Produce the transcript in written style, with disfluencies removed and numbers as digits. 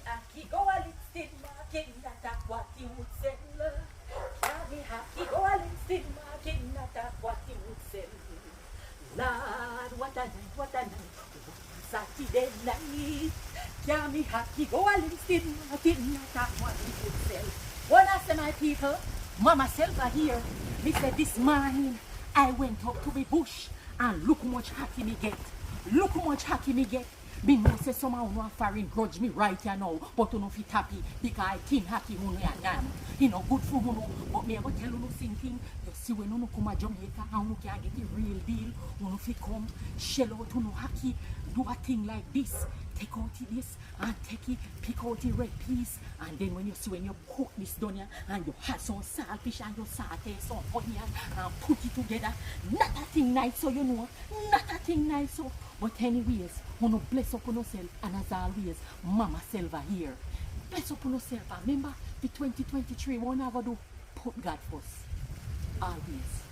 Ackee go a listed market, not a what he would sell. Yummy Ackee go a listed market, not a what he would sell. Lord, what a night, what a night. Saturday night. Yummy Ackee go a listed market, not a what he would sell. What I say, my people, Mama Selva here. Me said this morning I went up to the bush and look how much Ackee me get. Look how much Ackee me get. Me know say somehow no foreign grudge me right here now, but you know fit happy because I think Ackee you know yan. You know good for you know, but me I go tell you no something. You see when you come to Jamaica and you can get the real deal, you know fit come shell out you know Ackee, do a thing like this. Take out this and take it, pick out the red piece, and then when you cook this done here and you have some saltfish and you saute some onion and put it together, not a thing nice so you know, not a thing nice so. But anyways, you know bless up on yourself, and as always, Mama Selva here. Bless up on yourself, and remember the 2023 one I go do, put God first. Always.